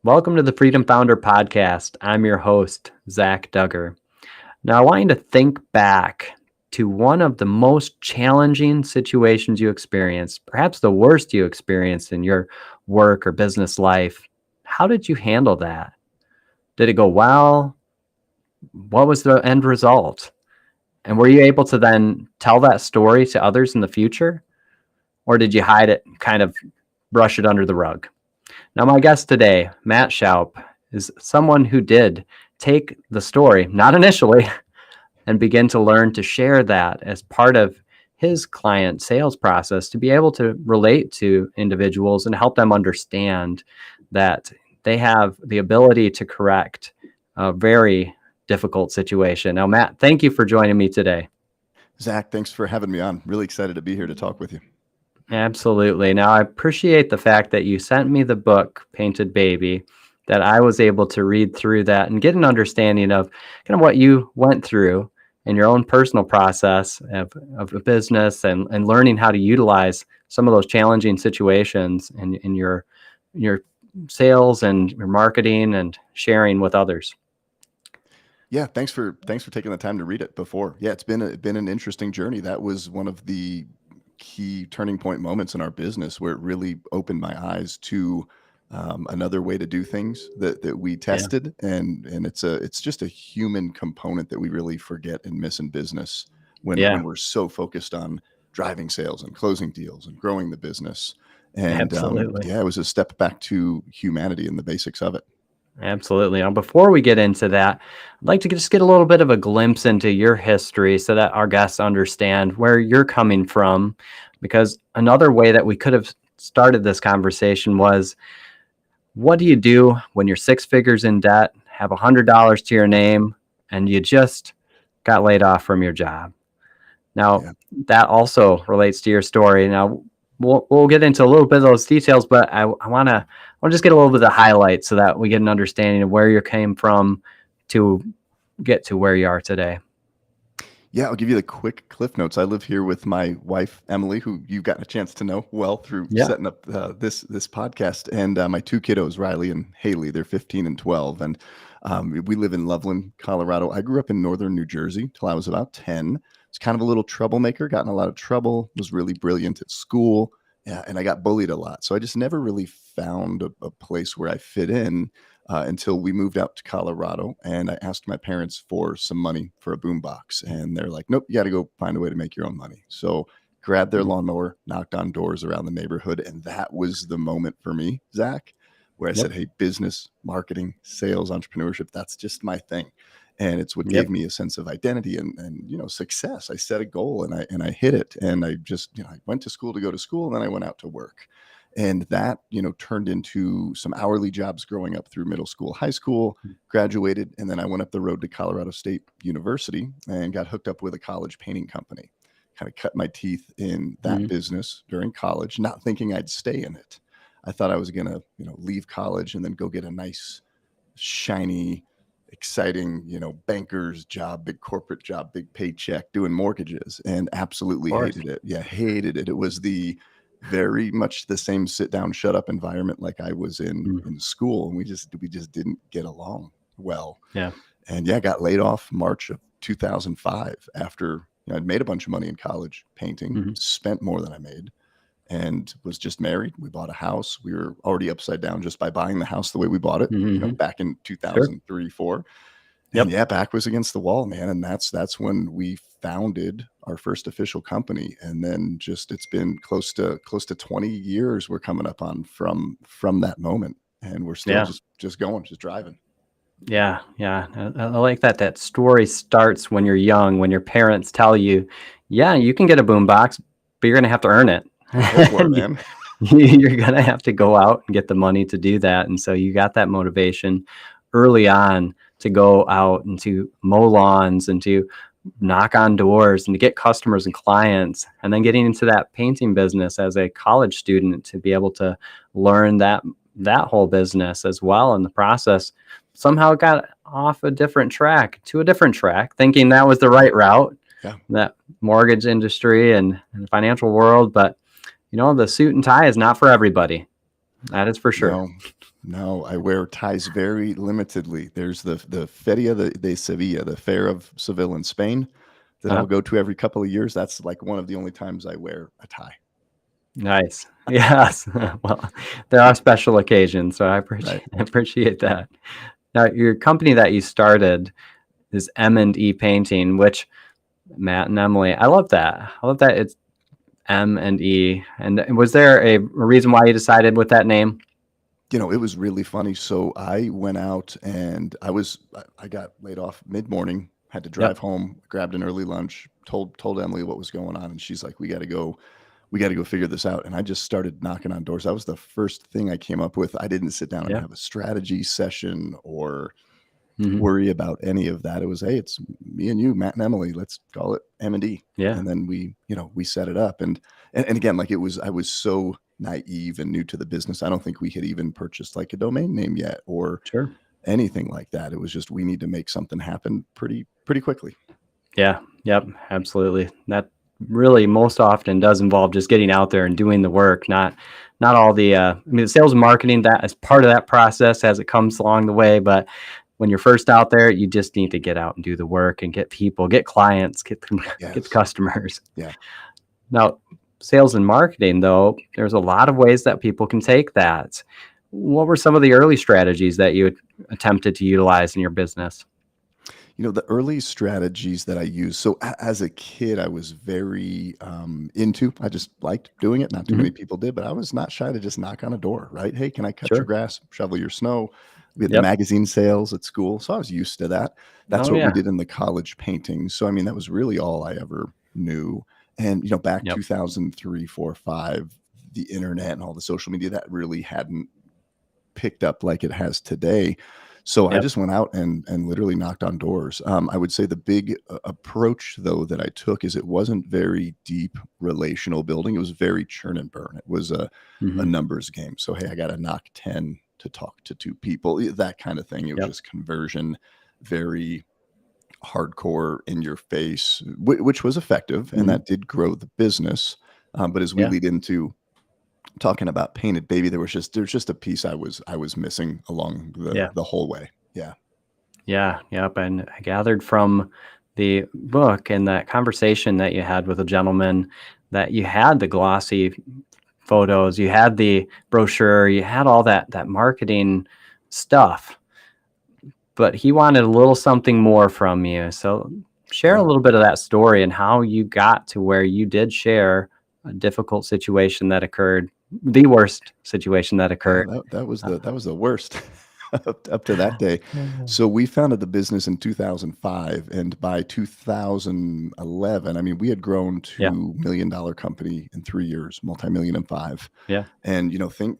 Welcome to the Freedom Founder Podcast. I'm your host, Zach Duggar. Now, I want you to think back to one of the most challenging situations you experienced, perhaps the worst you experienced in your work or business life. How did you handle that? Did it go well? What was the end result? And were you able to then tell that story to others in the future? Or did you hide it, kind of brush it under the rug? Now, my guest today, Matt Shoup, is someone who did take the story, not initially, and begin to learn to share that as part of his client sales process to be able to relate to individuals and help them understand that they have the ability to correct a very difficult situation. Now, Matt, thank you for joining me today. Zach, thanks for having me on. Really excited to be here to talk with you. Absolutely. Now, I appreciate the fact that you sent me the book, Painted Baby, that I was able to read through that and get an understanding of kind of what you went through in your own personal process of a business and learning how to utilize some of those challenging situations in your sales and your marketing and sharing with others. Yeah, thanks for taking the time to read it before. Yeah, it's been an interesting journey. That was one of the key turning point moments in our business where it really opened my eyes to another way to do things that we tested. Yeah. And it's just a human component that we really forget and miss in business when we're so focused on driving sales and closing deals and growing the business. And Absolutely. it was a step back to humanity and the basics of it. Absolutely. Now, before we get into that, I'd like to just get a little bit of a glimpse into your history so that our guests understand where you're coming from. Because another way that we could have started this conversation was, what do you do when you're 6 figures in debt, have $100 to your name, and you just got laid off from your job? Now, that also relates to your story. Now, we'll get into a little bit of those details, but I want to just get a little bit of the highlights so that we get an understanding of where you came from to get to where you are today. Yeah, I'll give you the quick cliff notes. I live here with my wife, Emily, who you've gotten a chance to know well through setting up this podcast, and my 2 kiddos, Riley and Haley. They're 15 and 12, and we live in Loveland, Colorado. I grew up in northern New Jersey till I was about 10. Was kind of a little troublemaker, got in a lot of trouble, was really brilliant at school, and I got bullied a lot. So I just never really found a place where I fit in until we moved out to Colorado. And I asked my parents for some money for a boombox. And they're like, nope, you got to go find a way to make your own money. So grabbed their lawnmower, knocked on doors around the neighborhood. And that was the moment for me, Zach, where I said, hey, business, marketing, sales, entrepreneurship, that's just my thing. And it's what gave me a sense of identity and success. I set a goal and I hit it. And I just, I went to school to go to school, and then I went out to work. And that, turned into some hourly jobs growing up through middle school, high school, graduated. And then I went up the road to Colorado State University and got hooked up with a college painting company. Kind of cut my teeth in that business during college, not thinking I'd stay in it. I thought I was going to, leave college and then go get a nice, shiny, exciting, banker's job, big corporate job, big paycheck, doing mortgages, and absolutely hated it. Yeah, hated it. It was very much the same sit down, shut up environment like I was in school. And we just didn't get along well. Yeah. And got laid off March of 2005 after I'd made a bunch of money in college painting, spent more than I made, and was just married. We bought a house. We were already upside down just by buying the house the way we bought it, back in 2003, 4. And back was against the wall, man. And that's when we founded our first official company. And then it's been close to 20 years we're coming up on from that moment. And we're still just going, just driving. Yeah. I like that story starts when you're young, when your parents tell you, you can get a boombox, but you're going to have to earn it. Go for it, man. You're going to have to go out and get the money to do that. And so you got that motivation early on to go out and to mow lawns and to knock on doors and to get customers and clients, and then getting into that painting business as a college student to be able to learn that whole business as well in the process. Somehow got off a different track, thinking that was the right route, that mortgage industry and the financial world. But the suit and tie is not for everybody. That is for sure. No, no, I wear ties very limitedly. There's the Feria de Sevilla, the Fair of Seville in Spain, that Uh-huh. I'll go to every couple of years. That's like one of the only times I wear a tie. Nice. Yes. Well, there are special occasions, so I Right. appreciate that. Now, your company that you started is M&E Painting, which Matt and Emily, I love that. I love that it's M&E. And was there a reason why you decided with that name? It was really funny. So I went out and I got laid off mid-morning, had to drive Yep. home, grabbed an early lunch, told Emily what was going on, and she's like, we got to go figure this out. And I just started knocking on doors. That was the first thing I came up with. I didn't sit down and Yeah. have a strategy session or Hmm. worry about any of that. It was, hey, it's me and you, Matt and Emily. Let's call it M&D. Yeah. And then we set it up. And again, like I was so naive and new to the business. I don't think we had even purchased like a domain name yet or Sure. anything like that. It was just, we need to make something happen pretty quickly. Yeah. Yep. Absolutely. That really most often does involve just getting out there and doing the work, not all the the sales and marketing, that is part of that process as it comes along the way. But when you're first out there, you just need to get out and do the work and get people, get clients, get the Yes. customers. Yeah. Now, sales and marketing, though, there's a lot of ways that people can take that. What were some of the early strategies that you attempted to utilize in your business? The early strategies that I used. So as a kid, I was very I just liked doing it. Not too many Hmm. people did, but I was not shy to just knock on a door, right? Hey, can I cut your Sure. grass, shovel your snow? We had the Yep. magazine sales at school. So I was used to that. That's Oh, what we yeah. did in the college painting. So, I mean, that was really all I ever knew. And, back Yep. 2003, 4, 5, the internet and all the social media, that really hadn't picked up like it has today. So I Yep. just went out and literally knocked on doors. I would say the big approach though that I took is it wasn't very deep relational building. It was very churn and burn. It was a Hmm. numbers game. So hey, I got to knock 10 to talk to 2 people, that kind of thing. It was Yep. just conversion, very hardcore in your face, which was effective, and Hmm. that did grow the business. But as we Yeah. lead into talking about Painted Baby, there's just a piece I was missing along the Yeah. the whole way. Yeah. Yeah. Yep. And I gathered from the book and that conversation that you had with a gentleman that you had the glossy photos, you had the brochure, you had all that marketing stuff, but he wanted a little something more from you. So share a Yeah. little bit of that story and how you got to where you did share a difficult situation that occurred, the worst situation that Yeah, occurred. that was the worst up to that day. Mhm. So we founded the business in 2005, and by 2011, I mean, we had grown Yeah. to $1 million company in 3 years, multi-million in 5. Yeah. And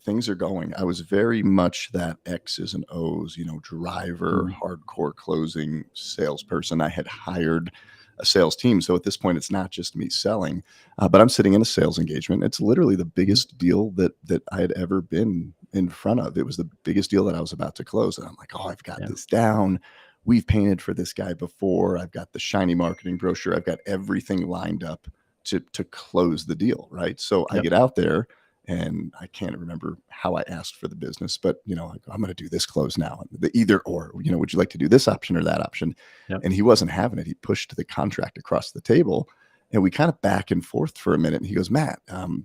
things are going. I was very much that X's and O's, driver, Mhm. hardcore closing salesperson. I had hired a sales team, so at this point it's not just me selling, but I'm sitting in a sales engagement. It's literally the Mhm. biggest deal that I had ever been in front of. It was the biggest deal that I was about to close, and I'm like, oh, I've got Yeah. this down. We've painted for this guy before. I've got the shiny marketing brochure. I've got everything lined up to close the deal, right? So I Yep. get out there, and I can't remember how I asked for the business, but like, I'm going to do this close now. The either or, would you like to do this option or that option? Yep. And he wasn't having it. He pushed the contract across the table, and we kind of back and forth for a minute. And he goes, Matt,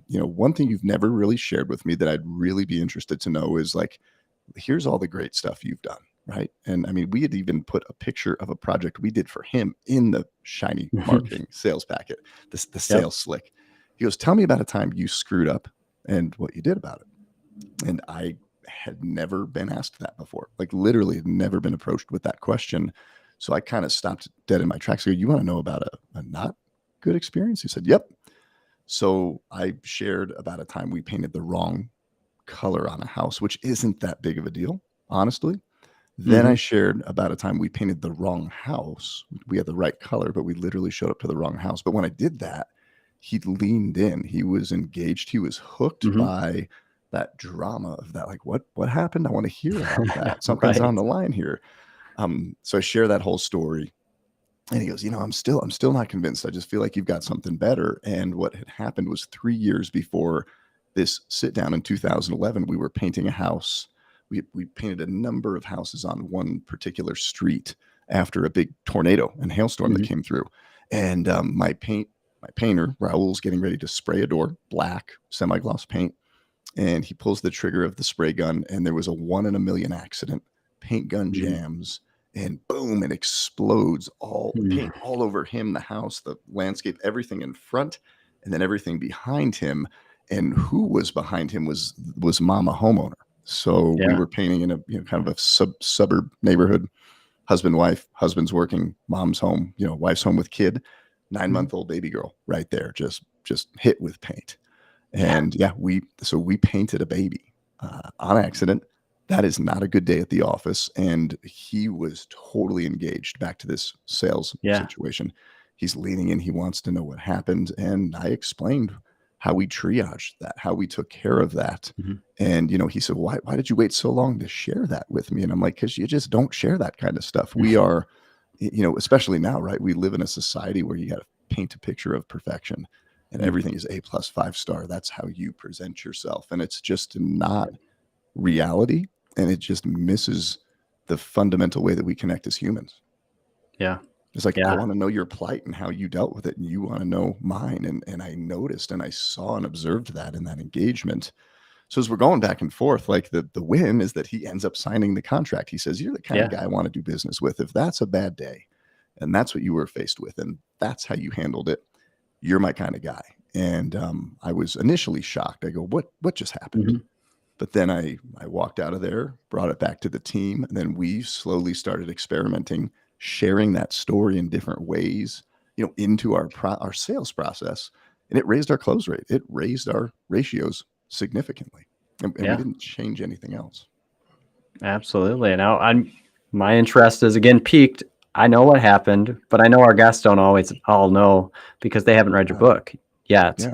one thing you've never really shared with me that I'd really be interested to know is like, here's all the great stuff you've done. Right. And I mean, we had even put a picture of a project we did for him in the shiny marketing sales packet, the Yep. sales slick. He goes, tell me about a time you screwed up and what you did about it. And I had never been asked that before, like literally had never been approached with that question. So I kind of stopped dead in my tracks. I go, you want to know about a not good experience? He said, yep. So I shared about a time we painted the wrong color on a house, which isn't that big of a deal, honestly. Then I Hmm. shared about a time we painted the wrong house. We had the right color, but we literally showed up to the wrong house. But when I did that, he leaned in. He was engaged. He was hooked Hmm. by that drama of that. Like, what happened? I want to hear about that. Something's Right. on the line here. So I share that whole story. And he goes, I'm still not convinced. I just feel like you've got something better. And what had happened was 3 years before this sit down in 2011. We were painting a house. We painted a number of houses on one particular street after a big tornado and hailstorm that came through. And my painter, Raul's getting ready to spray a door, black semi-gloss paint. And he pulls the trigger of the spray gun, and there was a 1 in a million accident. Paint gun jams, and boom, it explodes. All paint all over him, the house, the landscape, everything in front, and then everything behind him. And who was behind him was Mama homeowner. So we were painting in a kind of a suburb neighborhood. Husband, wife, husband's working, mom's home, wife's home with kid, 9-month-old baby girl right there, just hit with paint. And we painted a baby on accident. That is not a good day at the office. And he was totally engaged back to this sales situation. He's leaning in. He wants to know what happened. And I explained how we triaged that, how we took care of that. And, he said, why did you wait so long to share that with me? And I'm like, because you just don't share that kind of stuff. We are, especially now, right? We live in a society where you got to paint a picture of perfection. And everything is A+, 5-star. That's how you present yourself. And it's just not reality. And it just misses the fundamental way that we connect as humans. Yeah. It's like, I want to know your plight and how you dealt with it. And you want to know mine. And I noticed and I saw and observed that in that engagement. So as we're going back and forth, like the win is that he ends up signing the contract. He says, you're the kind of guy I want to do business with. If that's a bad day and that's what you were faced with and that's how you handled it, you're my kind of guy. And I was initially shocked. I go, what just happened? But then I walked out of there, brought it back to the team. And then we slowly started experimenting, sharing that story in different ways, into our sales process. And it raised our close rate. It raised our ratios significantly. And we didn't change anything else. Absolutely. Now my interest is again piqued. I know what happened, but I know our guests don't always all know because they haven't read your book yet. Yeah.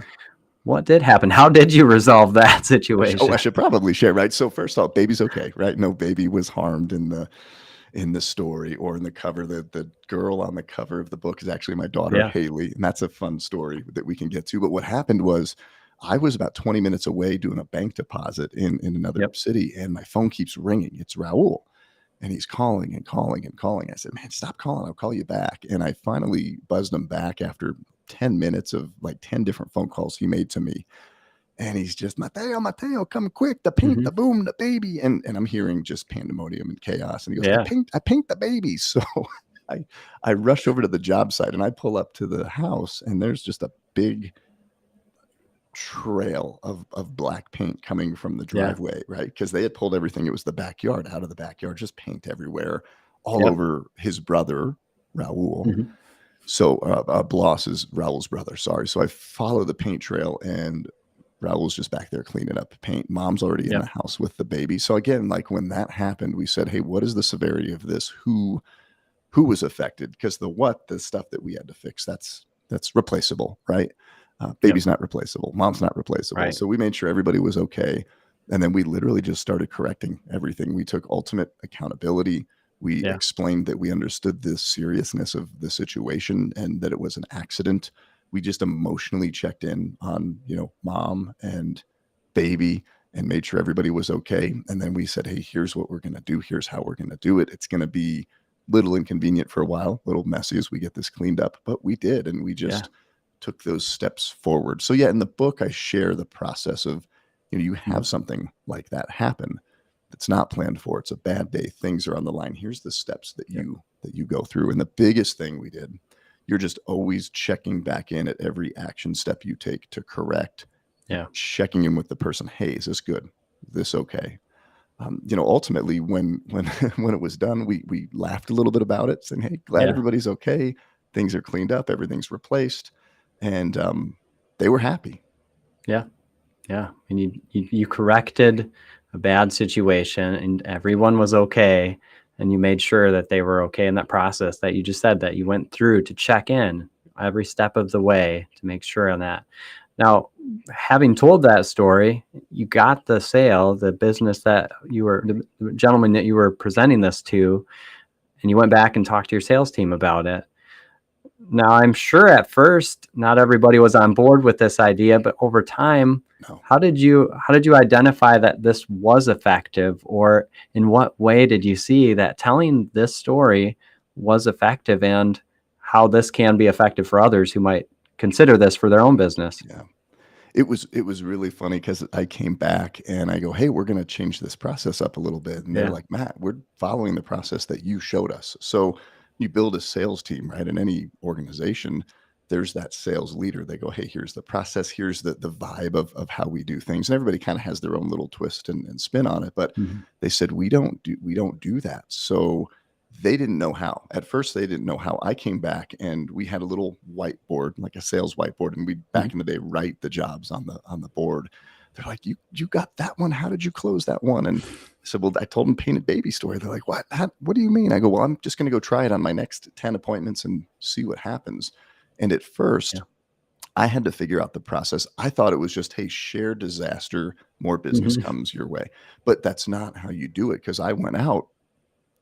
What did happen? How did you resolve that situation? I should probably share, right? So first off, baby's okay, right? No baby was harmed in the story or in the cover. The girl on the cover of the book is actually my daughter, Haley. And that's a fun story that we can get to. But what happened was I was about 20 minutes away doing a bank deposit in another city, and my phone keeps ringing. It's Raul. And he's calling and calling and calling. I said, man, stop calling. I'll call you back. And I finally buzzed him back after 10 minutes of like 10 different phone calls he made to me. And he's just, Mateo, come quick. The paint, the boom, the baby. And I'm hearing just pandemonium and chaos. And he goes, I paint the baby. So I rush over to the job site and I pull up to the house and there's just a big trail of black paint coming from the driveway, right? Because they had pulled everything. It was the backyard, out of the backyard, just paint everywhere, all over his brother, Raul. So Bloss is Raul's brother, sorry. So I follow the paint trail and Raul's just back there cleaning up paint. Mom's already in the house with the baby. So again, like when that happened, we said, hey, what is the severity of this? Who was affected? Because the stuff that we had to fix, that's replaceable, right? Baby's not replaceable. Mom's not replaceable. Right. So we made sure everybody was okay. And then we literally just started correcting everything. We took ultimate accountability. We explained that we understood the seriousness of the situation and that it was an accident. We just emotionally checked in on, mom and baby and made sure everybody was okay. And then we said, hey, here's what we're going to do. Here's how we're going to do it. It's going to be a little inconvenient for a while, a little messy as we get this cleaned up, but we did. And we just took those steps forward. So in the book, I share the process of, you have something like that happen. It's not planned for. It's a bad day. Things are on the line. Here's the steps that you go through. And the biggest thing we did, you're just always checking back in at every action step you take to correct. Checking in with the person. Hey, is this good? Is this okay? Ultimately, when it was done, we laughed a little bit about it, saying, hey, glad everybody's okay. Things are cleaned up. Everything's replaced. And they were happy. Yeah. And you corrected a bad situation and everyone was okay. And you made sure that they were okay in that process that you just said that you went through to check in every step of the way to make sure on that. Now, having told that story, you got the sale, the business that the gentleman that you were presenting this to, and you went back and talked to your sales team about it. Now, I'm sure at first not everybody was on board with this idea, but over time, No. how did you identify that this was effective, or in what way did you see that telling this story was effective, and how this can be effective for others who might consider this for their own business? Yeah. It was really funny because I came back and I go, "Hey, we're gonna change this process up a little bit." And they're Yeah. like, "Matt, we're following the process that you showed us." So you build a sales team, right? In any organization, there's that sales leader. They go, "Hey, here's the process, here's the vibe of how we do things." And everybody kind of has their own little twist and spin on it. But Mhm. they said, we don't do that. So they didn't know how. At first, they didn't know how. I came back and we had a little whiteboard, like a sales whiteboard, and we back Mhm. in the day write the jobs on the board. They're like, "You got that one? How did you close that one?" And I said, "Well, I told them painted baby story." They're like, "What? What do you mean?" I go, "Well, I'm just going to go try it on my next 10 appointments and see what happens." And at Yeah. first, I had to figure out the process. I thought it was just, hey, share disaster, more business Mhm. comes your way. But that's not how you do it, because I went out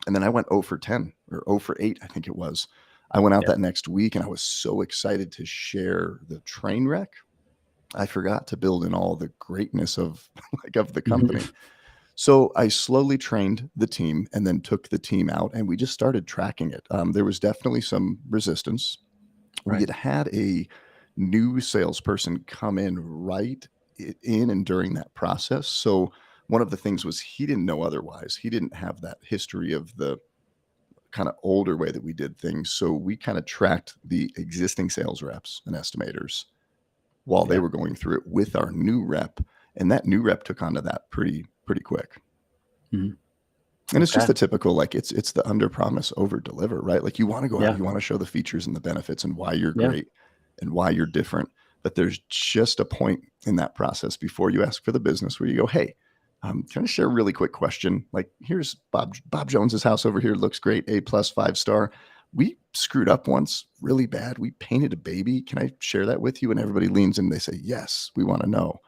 and then I went 0 for 10 or 0 for 8, I think it was. I went out Yeah. that next week and I was so excited to share the train wreck. I forgot to build in all the greatness of like of the Mhm. company. So I slowly trained the team and then took the team out and we just started tracking it. There was definitely some resistance. We Right. had a new salesperson come in in and during that process. So one of the things was he didn't know otherwise. He didn't have that history of the kind of older way that we did things. So we kind of tracked the existing sales reps and estimators while they Yeah. were going through it with our new rep. And that new rep took onto that pretty quick. Mhm. And it's just Okay. the typical, like it's the under promise, over deliver, right? Like you want to go out, Yeah. you want to show the features and the benefits and why you're Yeah. great and why you're different. But there's just a point in that process before you ask for the business where you go, "Hey, can I share a really quick question? Like, here's Bob Jones's house over here. Looks great, A plus 5 star. We screwed up once really bad. We painted a baby. Can I share that with you?" And everybody leans in. They say, "Yes, we want to know."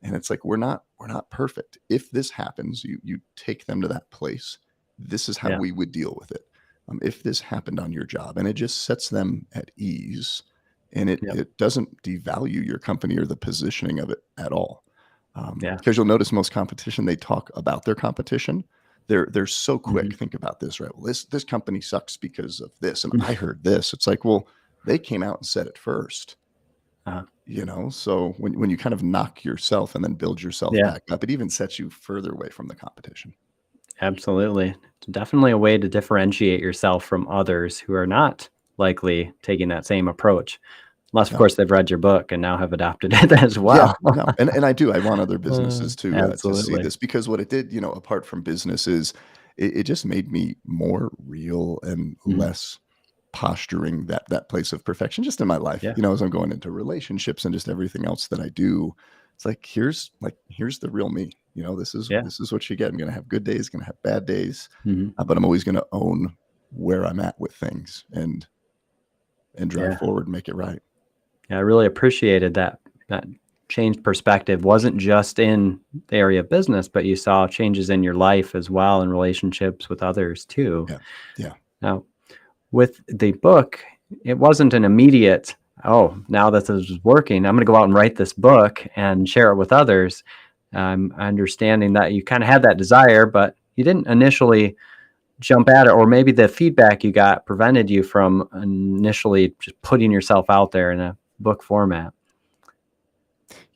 And it's like, we're not perfect. If this happens, you take them to that place. This is how Yeah. we would deal with it. If this happened on your job, and it just sets them at ease, and it Yep. it doesn't devalue your company or the positioning of it at all. Yeah. Because you'll notice most competition, they talk about their competition. They're so quick. Mhm. Think about this, right? Well, this company sucks because of this, and I heard this. It's like, well, they came out and said it first. Uh, So when you kind of knock yourself and then build yourself yeah. back up, it even sets you further away from the competition. Absolutely. It's definitely a way to differentiate yourself from others who are not likely taking that same approach. Unless, of No. course, they've read your book and now have adopted it as Yeah, well. no, and I do. I want other businesses to see Absolutely. this, because what it did, apart from business, is it just made me more real and Mhm. less posturing that place of perfection just in my life. Yeah. As I'm going into relationships and just everything else that I do. It's here's the real me. This is Yeah. this is what you get. I'm gonna have good days, gonna have bad days, Mhm. but I'm always gonna own where I'm at with things and drive Yeah. forward and make it right. Yeah, I really appreciated that changed perspective wasn't just in the area of business, but you saw changes in your life as well and relationships with others too. Yeah. Yeah. Now, with the book, it wasn't an immediate, oh, now that this is working, I'm going to go out and write this book and share it with others. Understanding that you kind of had that desire, but you didn't initially jump at it, or maybe the feedback you got prevented you from initially just putting yourself out there in a book format.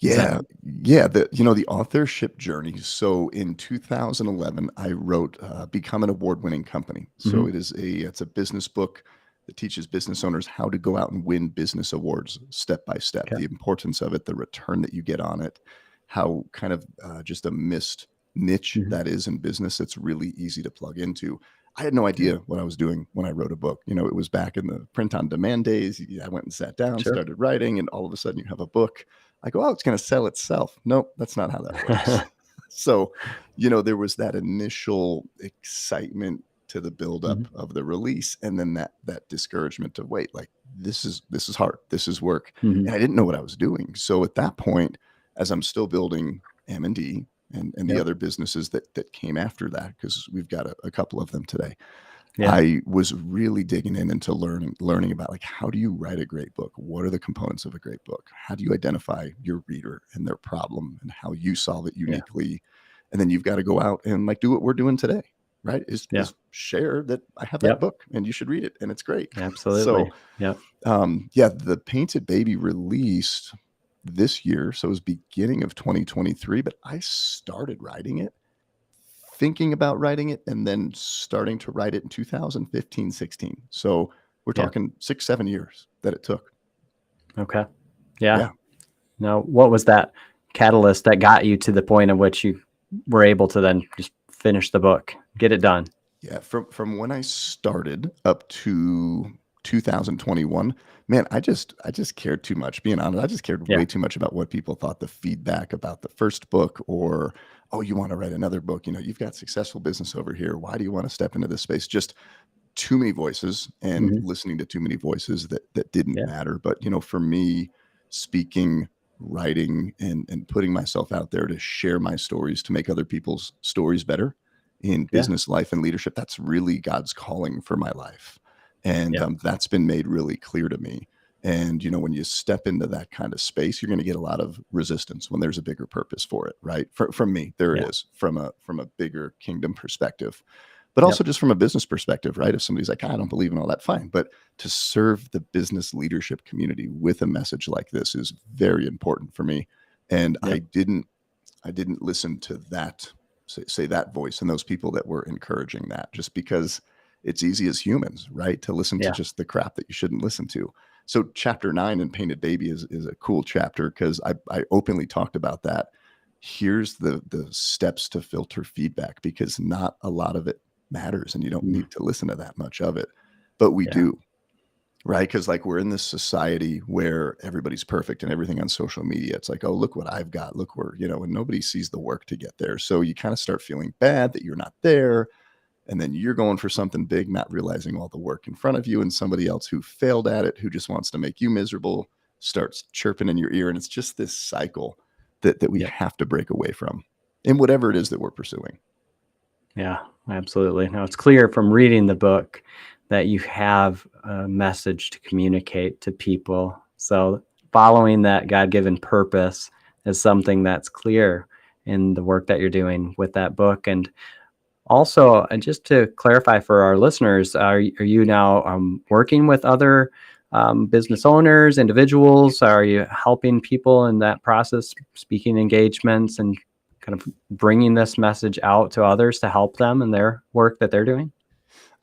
Is that? Yeah, yeah, the authorship journey. So in 2011, I wrote "Become an Award-Winning Company." So Mhm. it's a business book that teaches business owners how to go out and win business awards step by step. Okay. The importance of it, the return that you get on it, how kind of just a missed niche Mhm. that is in business. It's really easy to plug into. I had no Yeah. idea what I was doing when I wrote a book. It was back in the print on demand days. I went and sat down, Sure. started writing, and all of a sudden you have a book. I go, "Oh, it's gonna sell itself." Nope, that's not how that works. So, there was that initial excitement to the buildup Mhm. of the release, and then that discouragement of, wait, like, this is hard, this is work, and Mhm. I didn't know what I was doing. So at that point, as I'm still building M&D and the Yep. other businesses that came after that, because we've got a couple of them today, Yeah. I was really digging into learning about like, how do you write a great book? What are the components of a great book? How do you identify your reader and their problem and how you solve it Yeah. uniquely? And then you've got to go out and like do what we're doing today, right? Yeah. Is share that I have that Yep. book and you should read it and it's great. So Absolutely. Yep. yeah, the Painted Baby released this year, so it was beginning of 2023, but I started writing it, thinking about writing it, and then starting to write it in 2015, 16. So we're Yeah. talking 6, 7 years that it took. Okay. Yeah. Yeah. Now, what was that catalyst that got you to the point of which you were able to then just finish the book, get it done? Yeah, from when I started up to 2021, man, I just cared too much. Being honest, I just cared Yeah. way too much about what people thought, the feedback about the first book, or oh, you want to write another book? You know, you've got successful business over here. Why do you want to step into this space? Just too many voices and Hmm. listening to too many voices that didn't Yeah. matter. But for me, speaking, writing, and putting myself out there to share my stories to make other people's stories better in Yeah. business life and leadership, that's really God's calling for my life. And Yeah. that's been made really clear to me. And when you step into that kind of space, you're going to get a lot of resistance when there's a bigger purpose for it, right? From me, there Yeah. is from a bigger kingdom perspective, but Yep. also just from a business perspective, right? If somebody's like, I don't believe in all that, fine. But to serve the business leadership community with a message like this is very important for me. And I Yep. didn't listen to that, say that voice and those people that were encouraging that, just because it's easy as humans, right? To listen to Yeah. just the crap that you shouldn't listen to. So chapter 9 in Painted Baby is a cool chapter because I openly talked about that. Here's the steps to filter feedback, because not a lot of it matters and you don't Mm. need to listen to that much of it, but we Yeah. do, right? Because like we're in this society where everybody's perfect and everything on social media, it's like, oh, look what I've got, look where, and nobody sees the work to get there. So you kind of start feeling bad that you're not there, and then you're going for something big, not realizing all the work in front of you, and somebody else who failed at it, who just wants to make you miserable, starts chirping in your ear. And it's just this cycle that we Yep. have to break away from in whatever it is that we're pursuing. Yeah, absolutely. Now, it's clear from reading the book that you have a message to communicate to people. So following that God-given purpose is something that's clear in the work that you're doing with that book. And also, and just to clarify for our listeners, are you now working with other business owners, individuals? Are you helping people in that process, speaking engagements, and kind of bringing this message out to others to help them in their work that they're doing?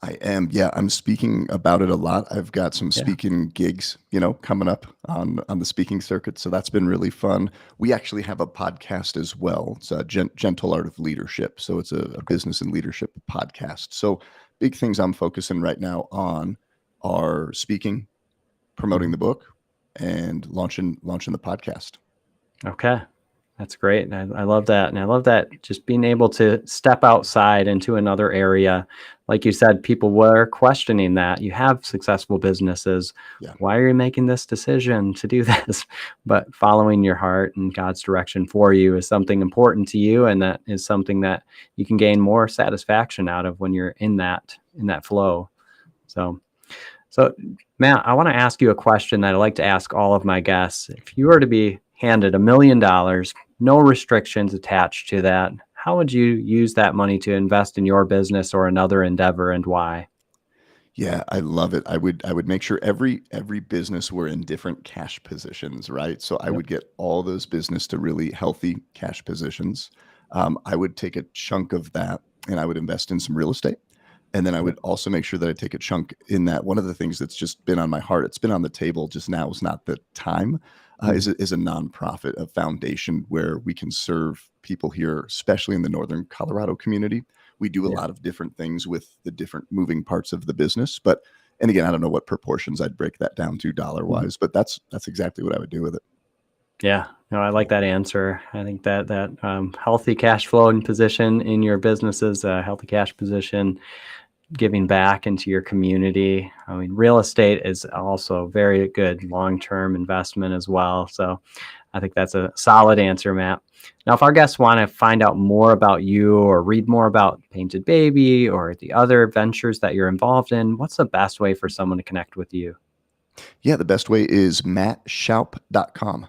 I am. Yeah, I'm speaking about it a lot. I've got some Yeah. speaking gigs, coming up on the speaking circuit. So that's been really fun. We actually have a podcast as well. It's a Gentle Art of Leadership. So it's a business and leadership podcast. So big things I'm focusing right now on are speaking, promoting Mhm. the book, and launching the podcast. Okay. That's great. And I love that. And I love that just being able to step outside into another area. Like you said, people were questioning that. You have successful businesses. Yeah. Why are you making this decision to do this? But following your heart and God's direction for you is something important to you. And that is something that you can gain more satisfaction out of when you're in that flow. So, Matt, I want to ask you a question that I like to ask all of my guests. If you were to be handed $1 million, no restrictions attached to that, how would you use that money to invest in your business or another endeavor, and why? Yeah, I love it. I would make sure every business were in different cash positions, right? So I Yep. would get all those business to really healthy cash positions. I would take a chunk of that and I would invest in some real estate. And then I Yep. would also make sure that I take a chunk in that. One of the things that's just been on my heart, it's been on the table, just now is not the time, Mm. is a nonprofit, a foundation where we can serve people here, especially in the Northern Colorado community. We do a Yeah. lot of different things with the different moving parts of the business, but and again, I don't know what proportions I'd break that down to dollar Mhm. wise, but that's exactly what I would do with it. Yeah. No, I like that answer. I think that healthy cash flowing position in your business is a healthy cash position, giving back into your community. I mean, real estate is also very good long-term investment as well. So I think that's a solid answer, Matt. Now, if our guests want to find out more about you or read more about Painted Baby or the other ventures that you're involved in, what's the best way for someone to connect with you? Yeah, the best way is mattshoup.com.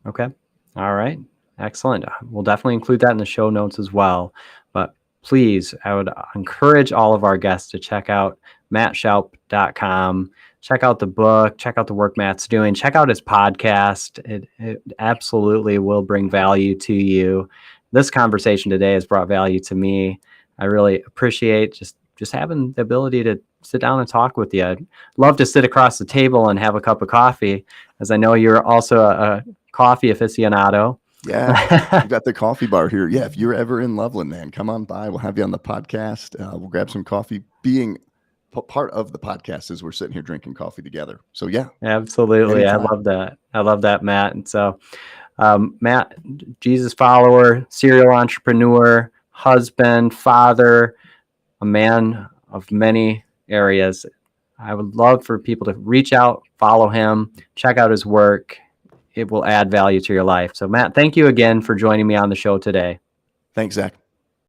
Okay. All right. Excellent. We'll definitely include that in the show notes as well. But please, I would encourage all of our guests to check out mattshoup.com. Check out the book, check out the work Matt's doing, check out his podcast. It absolutely will bring value to you. This conversation today has brought value to me. I really appreciate just having the ability to sit down and talk with you. I'd love to sit across the table and have a cup of coffee, as I know you're also a coffee aficionado. Yeah, we've got the coffee bar here. Yeah, if you're ever in Loveland, man, come on by. We'll have you on the podcast. We'll grab some coffee. Being part of the podcast is we're sitting here drinking coffee together. So yeah, absolutely. anytime. I love that. I love that, Matt. And so, Matt, Jesus follower, serial entrepreneur, husband, father, a man of many areas. I would love for people to reach out, follow him, check out his work. It will add value to your life. So, Matt, thank you again for joining me on the show today. Thanks, Zach.